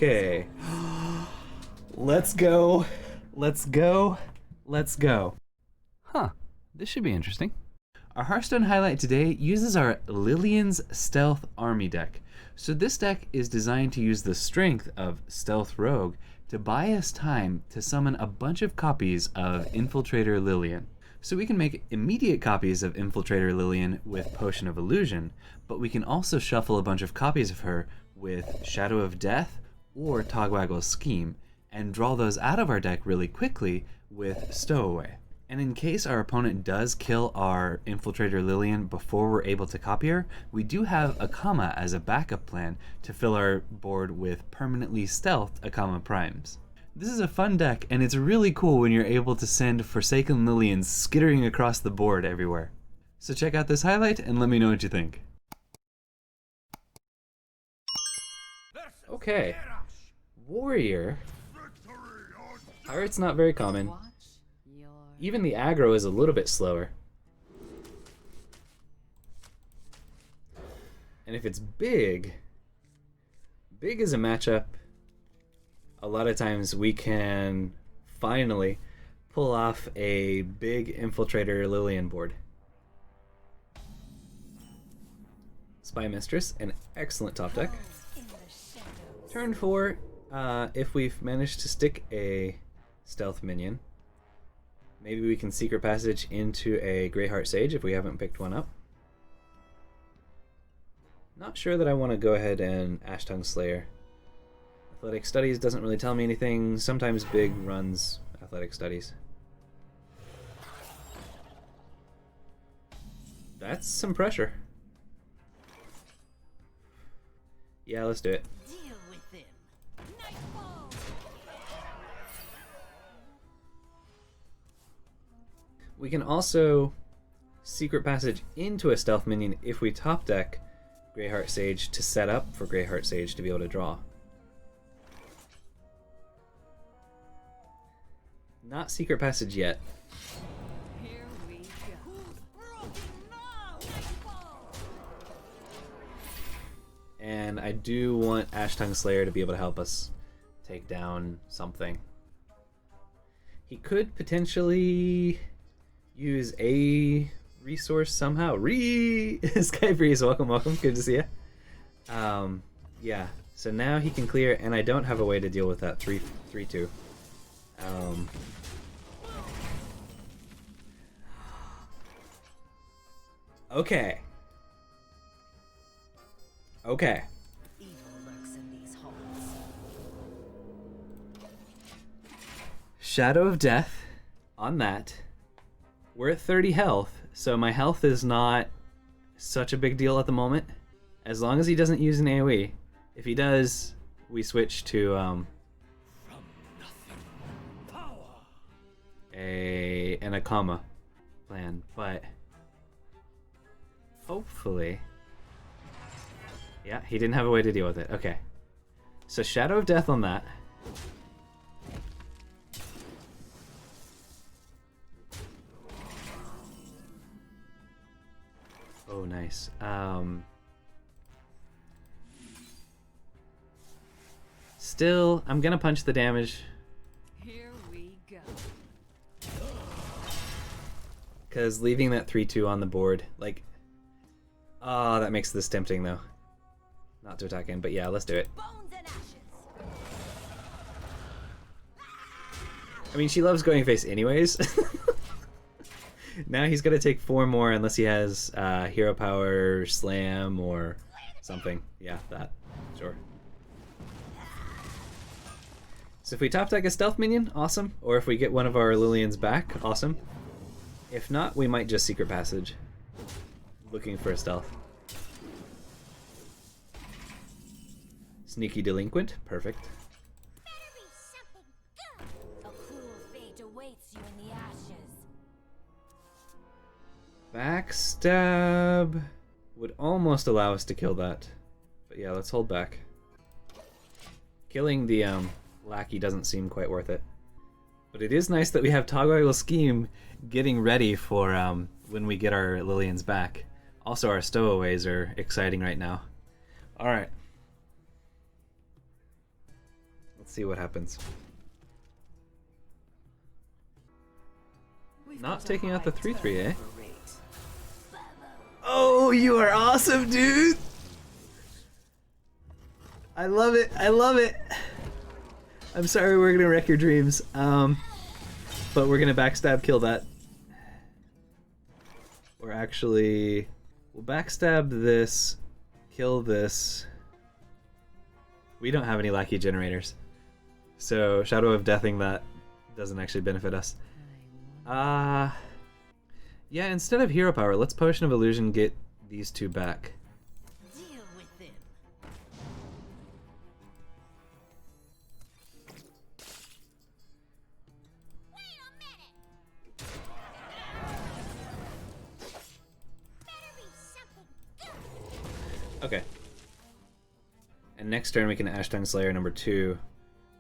Okay. Let's go. Let's go. Let's go. Huh. This should be interesting. Our Hearthstone highlight today uses our Lilian's Stealth Army deck. So this deck is designed to use the strength of Stealth Rogue to buy us time to summon a bunch of copies of Infiltrator Lilian. So we can make immediate copies of Infiltrator Lilian with Potion of Illusion, but we can also shuffle a bunch of copies of her with Shadow of Death or Togwaggle's Scheme, and draw those out of our deck really quickly with Stowaway. And in case our opponent does kill our Infiltrator Lilian before we're able to copy her, we do have Akama as a backup plan to fill our board with permanently stealthed Akama Primes. This is a fun deck, and it's really cool when you're able to send Forsaken Lilians skittering across the board everywhere. So check out this highlight and let me know what you think. Okay. Warrior. Pirate's not very common. Even the aggro is a little bit slower. And if it's big is a matchup. A lot of times we can finally pull off a big Infiltrator Lilian board. Spy Mistress, an excellent top deck. Turn 4, if we've managed to stick a stealth minion, maybe we can Secret Passage into a Greyheart Sage if we haven't picked one up. Not sure that I want to go ahead and Ashtongue Slayer. Athletic Studies doesn't really tell me anything. Sometimes big runs Athletic Studies. That's some pressure. Yeah, let's do it. We can also Secret Passage into a stealth minion if we top deck Greyheart Sage to set up for Greyheart Sage to be able to draw. Not Secret Passage yet. Here we go. And I do want Ashtongue Slayer to be able to help us take down something. He could potentially use a resource somehow. Sky Breeze, welcome, good to see you. Yeah, so now he can clear, and I don't have a way to deal with that 3-2. Okay. Okay. Evil lurks in these holes. Shadow of Death on that. We're at 30 health, so my health is not such a big deal at the moment. As long as he doesn't use an AoE. If he does, we switch to an Akama plan, but hopefully, yeah, he didn't have a way to deal with it. Okay, so Shadow of Death on that. Oh, nice. Still, I'm gonna punch the damage. Here we go. Because leaving that 3-2 on the board, like... Oh, that makes this tempting, though. Not to attack him, but yeah, let's do it. Bones and ashes. I mean, she loves going face anyways. Now he's gonna take 4 more unless he has Hero Power, Slam, or something. Yeah, that. Sure. So if we top deck a Stealth Minion, awesome. Or if we get one of our Lilians back, awesome. If not, we might just Secret Passage. Looking for a Stealth. Sneaky Delinquent, perfect. Better be something good. A cruel fate awaits you in the ashes. Backstab would almost allow us to kill that. But yeah, let's hold back. Killing the lackey doesn't seem quite worth it. But it is nice that we have Togwaggle's Scheme getting ready for when we get our Lilians back. Also, our stowaways are exciting right now. Alright. Let's see what happens. Not taking out the 3/3, eh? Oh, you are awesome, dude! I love it. I love it. I'm sorry we're gonna wreck your dreams. But we're gonna backstab kill that. Or actually, we'll backstab this, kill this. We don't have any lackey generators. So Shadow of Deathing that doesn't actually benefit us. Yeah, instead of hero power, let's Potion of Illusion get these two back. Deal with them. Wait a minute. Better be something good. Okay. And next turn we can Ash Tongue Slayer number 2,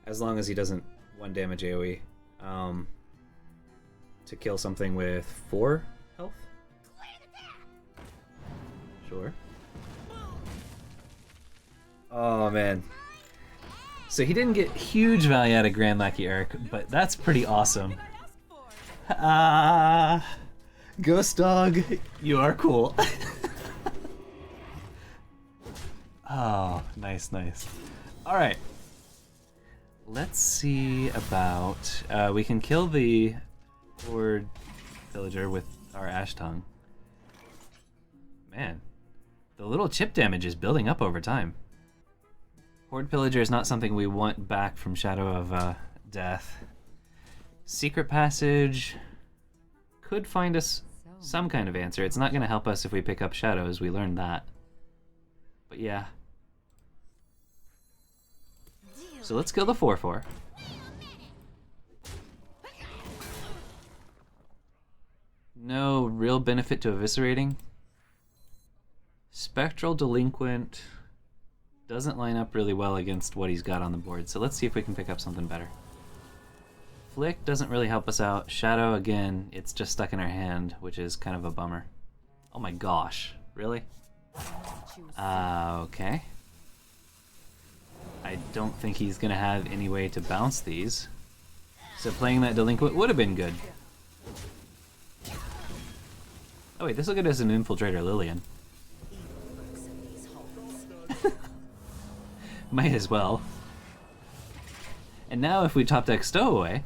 as long as he doesn't 1 damage AoE, to kill something with 4 health. Sure. Oh man. So he didn't get huge value out of Grand Lackey Eric, but that's pretty awesome. Ghost Dog, you are cool. Oh, nice, nice. Alright. Let's see about... we can kill the Horde Villager with our Ash Tongue. Man, the little chip damage is building up over time. Horde Pillager is not something we want back from Shadow of Death. Secret Passage could find us some kind of answer. It's not going to help us if we pick up Shadows, we learned that. But yeah. So let's kill the 4/4. No real benefit to eviscerating. Spectral Delinquent doesn't line up really well against what he's got on the board, so let's see if we can pick up something better. Flick doesn't really help us out. Shadow, again, it's just stuck in our hand, which is kind of a bummer. Oh my gosh, really? Okay. I don't think he's gonna have any way to bounce these. So playing that Delinquent would have been good. Oh wait, this will get us an Infiltrator Lilian. Might as well. And now if we top deck Stowaway,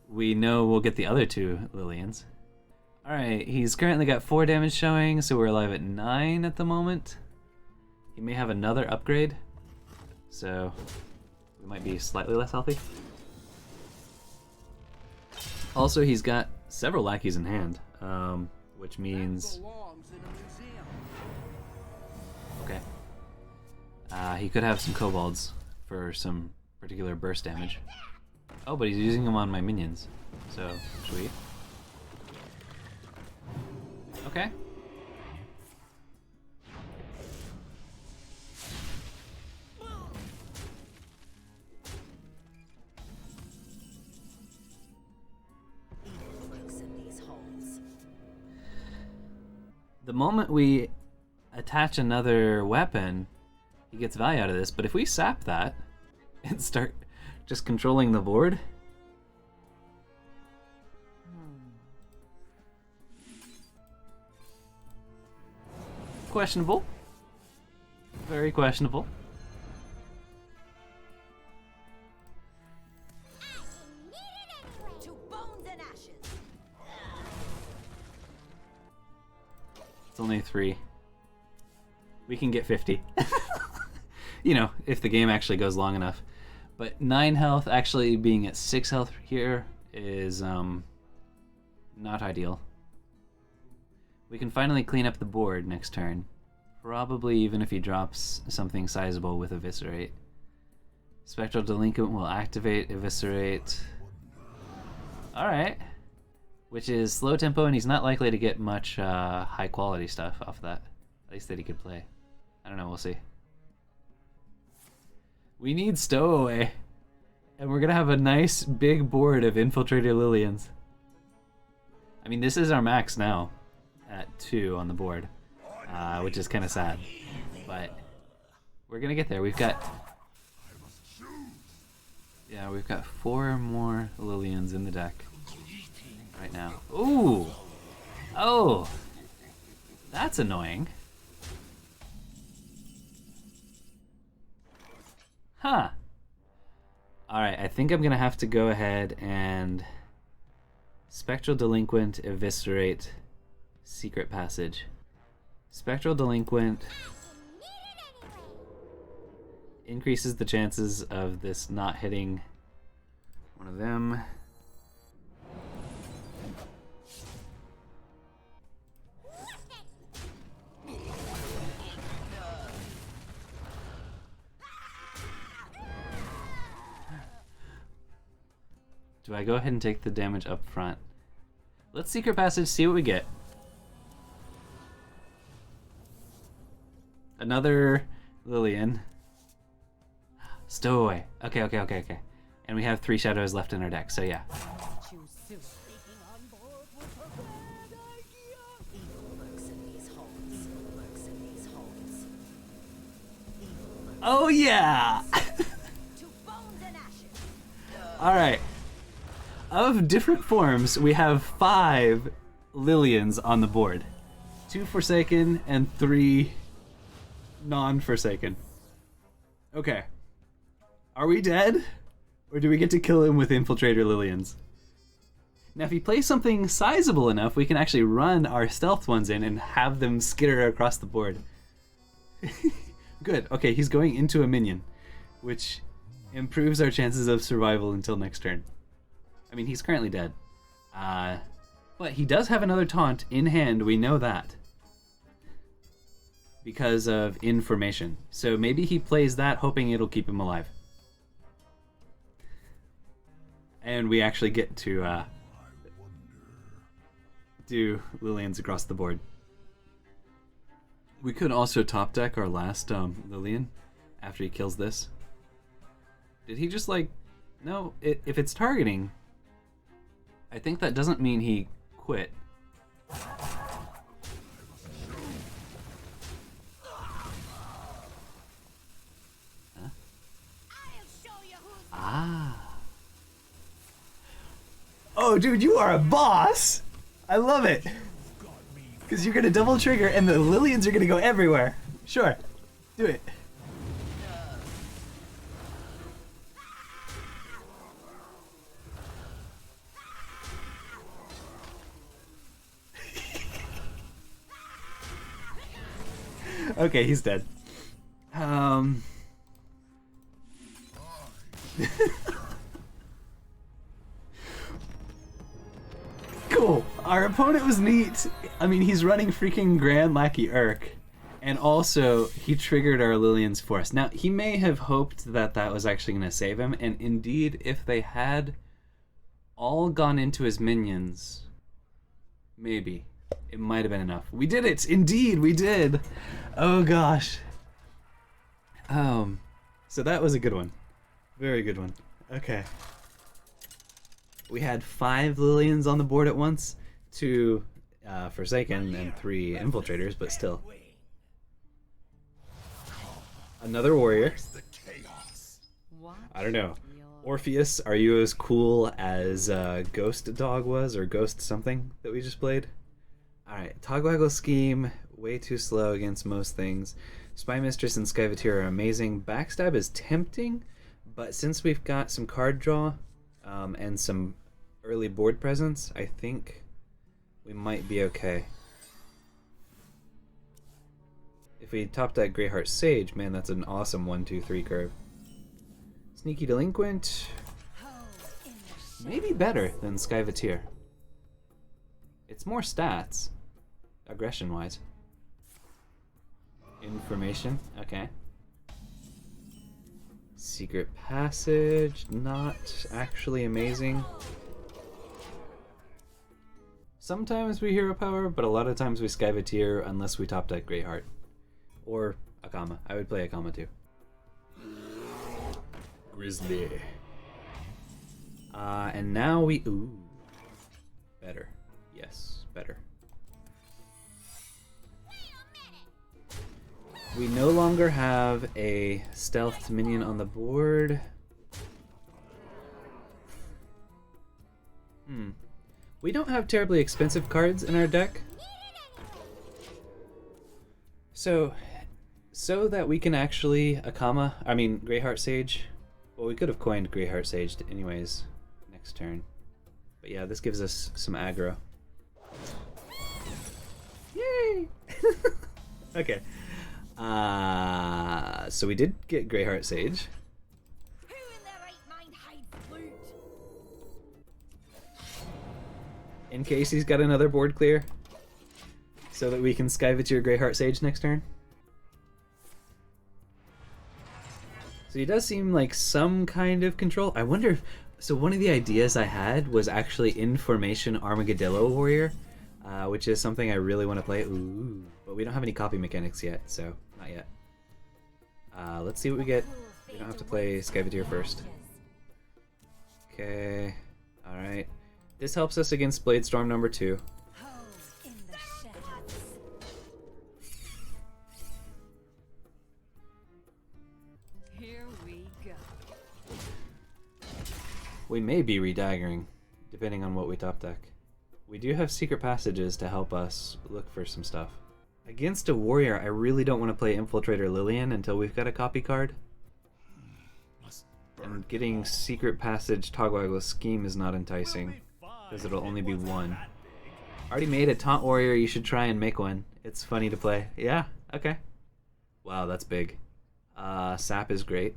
we know we'll get the other 2 Lilians. Alright, he's currently got 4 damage showing, so we're alive at 9 at the moment. He may have another upgrade, so we might be slightly less healthy. Also, he's got several lackeys in hand, which means... Okay. He could have some kobolds for some particular burst damage. Oh, but he's using them on my minions, so sweet. Okay. The moment we attach another weapon, he gets value out of this, but if we sap that and start just controlling the board, questionable. Very questionable. To bones and ashes. It's only 3. We can get 50. You know, if the game actually goes long enough. But 9 health, actually being at 6 health here is not ideal. We can finally clean up the board next turn. Probably even if he drops something sizable with Eviscerate. Spectral Delinquent will activate, Eviscerate. Alright. Which is slow tempo, and he's not likely to get much high quality stuff off of that. At least that he could play. I don't know, we'll see. We need Stowaway. And we're gonna have a nice big board of Infiltrator Lilians. I mean, this is our max now. At 2 on the board. Which is kind of sad. But we're gonna get there. We've got Yeah, we've got 4 more Lilians in the deck right now. Ooh! Oh! That's annoying. Huh. Alright, I think I'm gonna have to go ahead and Spectral Delinquent, Eviscerate, Secret Passage. Spectral Delinquent increases the chances of this not hitting one of them. Do I go ahead and take the damage up front? Let's Secret Passage, see what we get. Another Lilian. Stow away. Okay. And we have 3 shadows left in our deck, so yeah. Oh yeah! Alright. Of different forms, we have 5 Lilians on the board. 2 Forsaken and 3 non-Forsaken. Okay. Are we dead? Or do we get to kill him with Infiltrator Lilians? Now if he plays something sizable enough, we can actually run our stealth ones in and have them skitter across the board. Good. Okay, he's going into a minion, which improves our chances of survival until next turn. I mean, he's currently dead. But he does have another taunt in hand, we know that. Because of information. So maybe he plays that hoping it'll keep him alive. And we actually get to do Lilians across the board. We could also top deck our last Lilian after he kills this. Did he just like... No, if it's targeting, I think that doesn't mean he quit. Ah. Oh, dude, you are a boss! I love it! Because you're gonna double trigger and the Lilians are gonna go everywhere. Sure. Do it. Okay, he's dead. Cool. Our opponent was neat. I mean, he's running freaking Grand Lackey Urk. And also, he triggered our Lilian's Force. Now, he may have hoped that that was actually going to save him. And indeed, if they had all gone into his minions, maybe. It might have been enough. We did it! Indeed, we did! Oh gosh. So that was a good one. Very good one. Okay. We had 5 Lilians on the board at once. 2 Forsaken and 3 Infiltrators, but still. Another warrior. I don't know. Orpheus, are you as cool as Ghost Dog was, or Ghost something that we just played? Alright, Togwaggle Scheme, way too slow against most things. Spy Mistress and Skyvateer are amazing. Backstab is tempting, but since we've got some card draw and some early board presence, I think we might be okay. If we top that Greyheart Sage, man, that's an awesome 1-2-3 curve. Sneaky Delinquent, maybe better than Skyvateer. It's more stats, aggression-wise. Information, okay. Secret Passage, not actually amazing. Sometimes we hero power, but a lot of times we Skyvateer unless we top deck Greyheart. Or Akama. I would play Akama too. Grizzly. And now we... Ooh. Better. Yes, better. We no longer have a stealthed minion on the board. We don't have terribly expensive cards in our deck. So that we can actually Greyheart Sage. Well, we could have coined Greyheart Sage anyways next turn. But yeah, this gives us some aggro. Yay! Okay. So we did get Greyheart Sage. Who in their right mind hides loot? In case he's got another board clear. So that we can Skyviteer Greyheart Sage next turn. So he does seem like some kind of control. I wonder if... So one of the ideas I had was actually in formation Armadillo Warrior, which is something I really want to play. Ooh, but we don't have any copy mechanics yet, so not yet. Let's see what we get. We don't have to play Skyviteer first. Okay, alright. This helps us against Bladestorm number 2. In the shadows. Here we go. We may be redaggering, depending on what we top deck. We do have secret passages to help us look for some stuff. Against a warrior, I really don't want to play Infiltrator Lilian until we've got a copy card. And getting secret passage Togwaggle Scheme is not enticing, because it'll only be one. Already made a Taunt Warrior, you should try and make one. It's funny to play. Yeah, okay. Wow, that's big. Sap is great.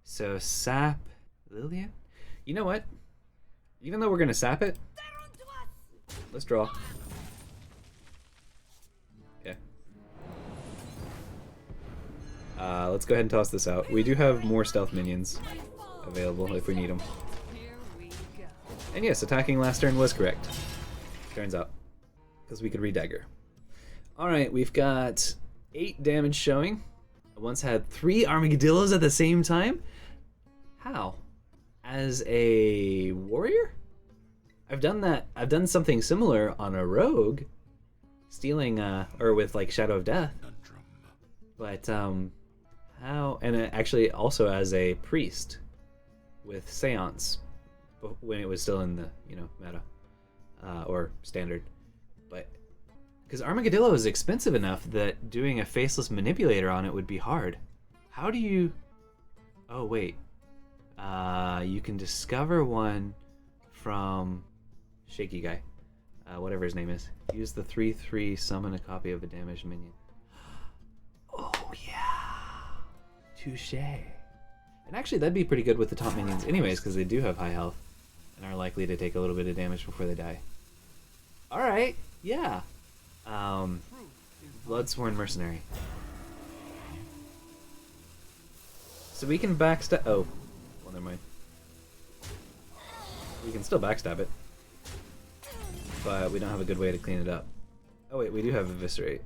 So Sap Lilian? You know what? Even though we're gonna sap it, let's draw. Okay. Let's go ahead and toss this out. We do have more stealth minions available if we need them. And yes, attacking last turn was correct. Turns out. Because we could redagger. Alright, we've got 8 damage showing. I once had 3 armadillos at the same time? How? As a warrior? I've done that. I've done something similar on a rogue. Stealing, or with like Shadow of Death. But, how? And actually also as a priest with Seance. When it was still in the, meta. Or standard. But, because Armadillo is expensive enough that doing a Faceless Manipulator on it would be hard. How do you... Oh, wait. You can discover one from Shaky Guy. Whatever his name is. Use the 3/3, summon a copy of a damaged minion. Oh, yeah. Touche. And actually, that'd be pretty good with the top minions anyways, because they do have high health and are likely to take a little bit of damage before they die. Alright, yeah. Bloodsworn Mercenary. So we can backstab... Oh. Well, never mind. We can still backstab it. But we don't have a good way to clean it up. Oh wait, we do have Eviscerate.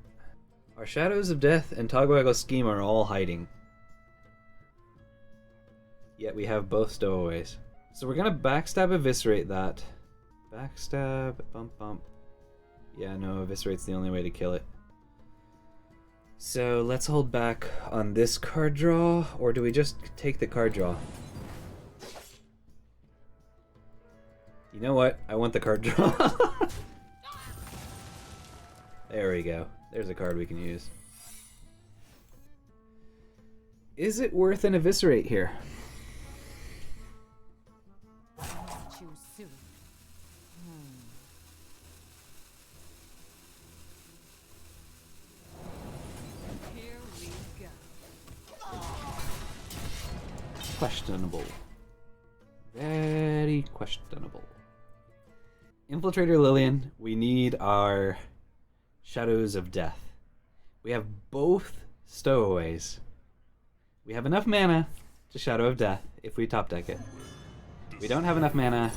Our Shadows of Death and Togwaggle Scheme are all hiding. Yet we have both stowaways. So we're gonna backstab Eviscerate that. Backstab, bump bump. Yeah, no, Eviscerate's the only way to kill it. So let's hold back on this card draw, or do we just take the card draw? You know what? I want the card draw. There we go. There's a card we can use. Is it worth an Eviscerate here? Too soon. Here we go. Questionable. Very questionable. Infiltrator Lilian, we need our Shadows of Death. We have both stowaways. We have enough mana to Shadow of Death if we top deck it. We don't have enough mana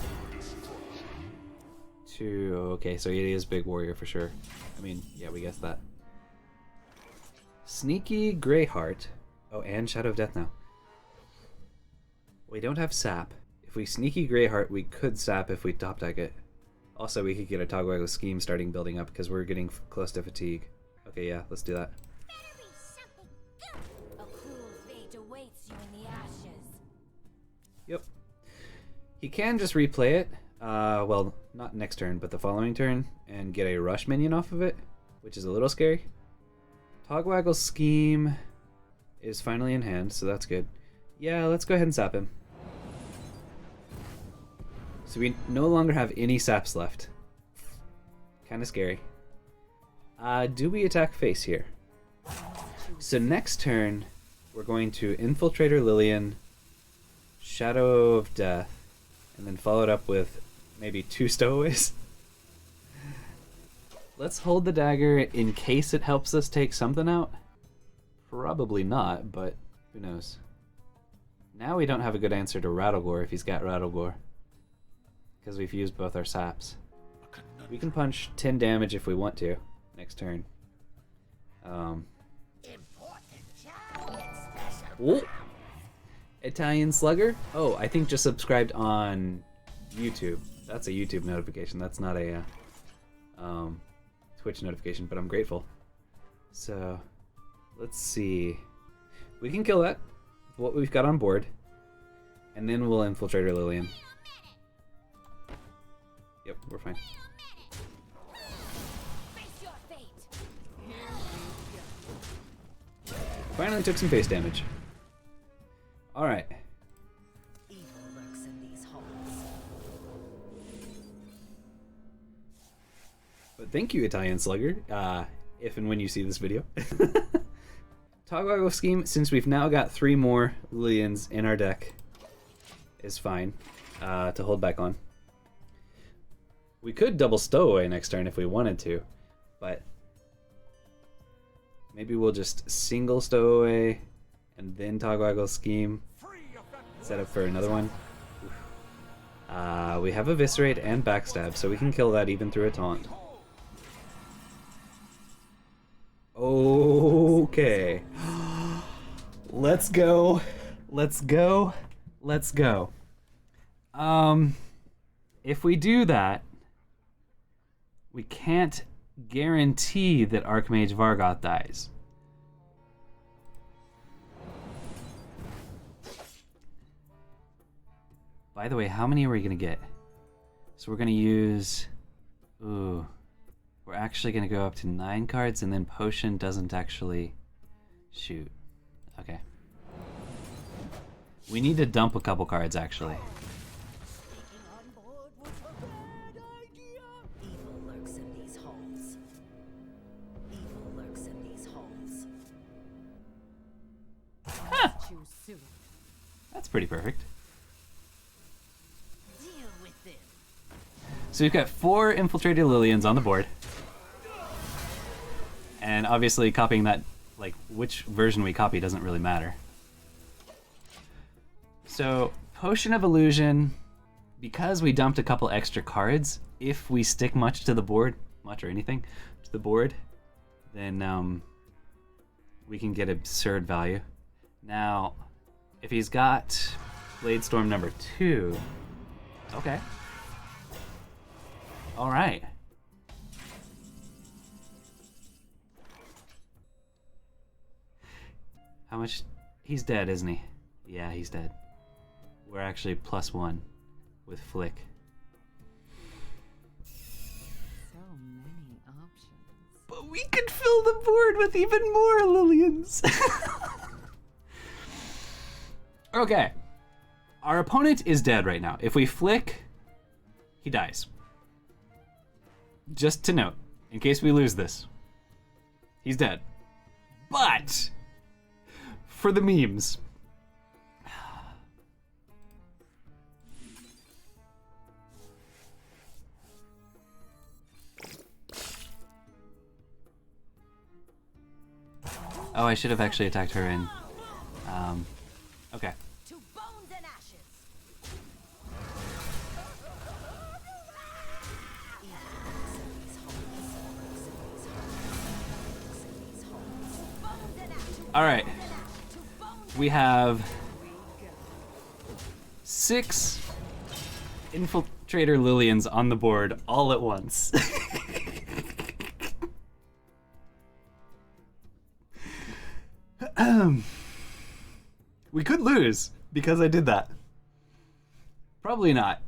to... Okay, so he is Big Warrior for sure. I mean, yeah, we guessed that. Sneaky Greyheart. Oh, and Shadow of Death now. We don't have Sap. If we Sneaky Greyheart, we could Sap if we top deck it. Also, we could get a Togwaggle Scheme starting building up because we're getting close to fatigue. Okay, yeah, let's do that. Better be something good. A cruel fate awaits you in the ashes. Yep. He can just replay it. Well, not next turn, but the following turn, and get a rush minion off of it, which is a little scary. Togwaggle's Scheme is finally in hand, so that's good. Yeah, let's go ahead and sap him. So we no longer have any saps left. Kind of scary. Do we attack face here? So next turn, we're going to Infiltrator Lilian, Shadow of Death, and then follow it up with maybe 2 stowaways. Let's hold the dagger in case it helps us take something out. Probably not, but who knows. Now we don't have a good answer to Rattlegore if he's got Rattlegore, because we've used both our saps. We can punch 10 damage if we want to next turn. Oh! Italian Slugger? Oh, I think just subscribed on YouTube. That's a YouTube notification. That's not a Twitch notification, but I'm grateful. So, let's see. We can kill that, what we've got on board, and then we'll Infiltrator Lilian. Yep, we're fine. Finally took some face damage. Alright. But thank you, Italian Slugger, if and when you see this video. Togwaggle Scheme, since we've now got 3 more Lilians in our deck, is fine to hold back on. We could double stowaway next turn if we wanted to, but maybe we'll just single stowaway and then Togwaggle Scheme, set up for another one. We have Eviscerate and Backstab, so we can kill that even through a taunt. Okay. Let's go. Let's go. Let's go. If we do that, we can't guarantee that Archmage Vargoth dies. By the way, how many are we gonna get? So we're gonna use... Ooh. We're actually gonna go up to 9 cards, and then Potion doesn't actually shoot. Okay. We need to dump a couple cards, actually. Huh. That's pretty perfect. So we've got 4 Infiltrator Lilians on the board. And obviously copying that, like, which version we copy doesn't really matter. So, Potion of Illusion, because we dumped a couple extra cards, if we stick much to the board, much or anything, to the board, then we can get absurd value. Now, if he's got Blade Storm number 2, okay. Alright. How much? He's dead, isn't he? Yeah, he's dead. We're actually +1 with Flick. So many options. But we could fill the board with even more Lilians. Okay. Our opponent is dead right now. If we Flick, he dies. Just to note, in case we lose this, he's dead. But for the memes, oh, I should have actually attacked her in. Okay. To bones and ashes. All right. We have 6 Infiltrator Lilians on the board all at once. We could lose because I did that. Probably not.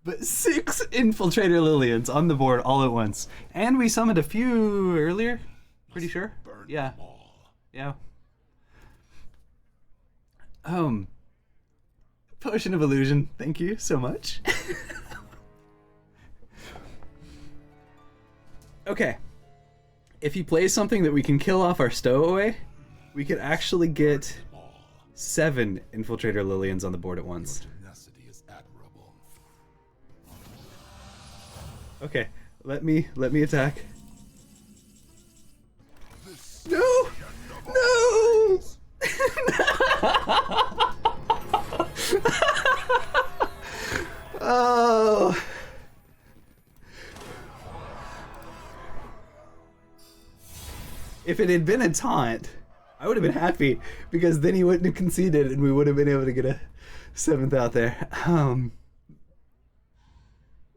but 6 Infiltrator Lilians on the board all at once. And we summoned a few earlier, pretty sure. Yeah. Yeah. Potion of Illusion, thank you so much. Okay. If you play something that we can kill off our stowaway, we could actually get 7 Infiltrator Lilians on the board at once. Okay, let me attack. No! No! Oh. If it had been a taunt, I would have been happy because then he wouldn't have conceded and we would have been able to get a 7th out there.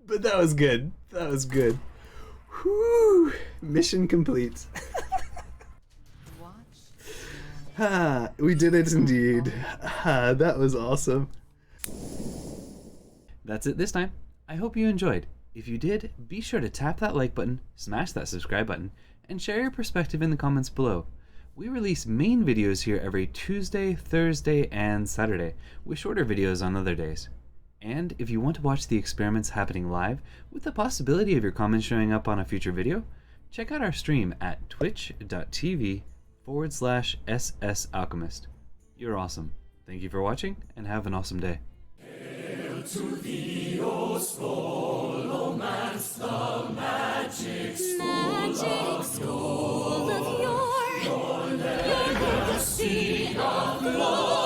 But that was good. That was good. Whew. Mission complete. We did it indeed. That was awesome. That's it this time. I hope you enjoyed. If you did, be sure to tap that like button, smash that subscribe button, and share your perspective in the comments below. We release main videos here every Tuesday, Thursday, and Saturday, with shorter videos on other days. And if you want to watch the experiments happening live, with the possibility of your comments showing up on a future video, check out our stream at twitch.tv/SSAlchemist. You're awesome. Thank you for watching, and have an awesome day. Hail to thee, O Scholomance, the magic school of yore, your legacy of lore.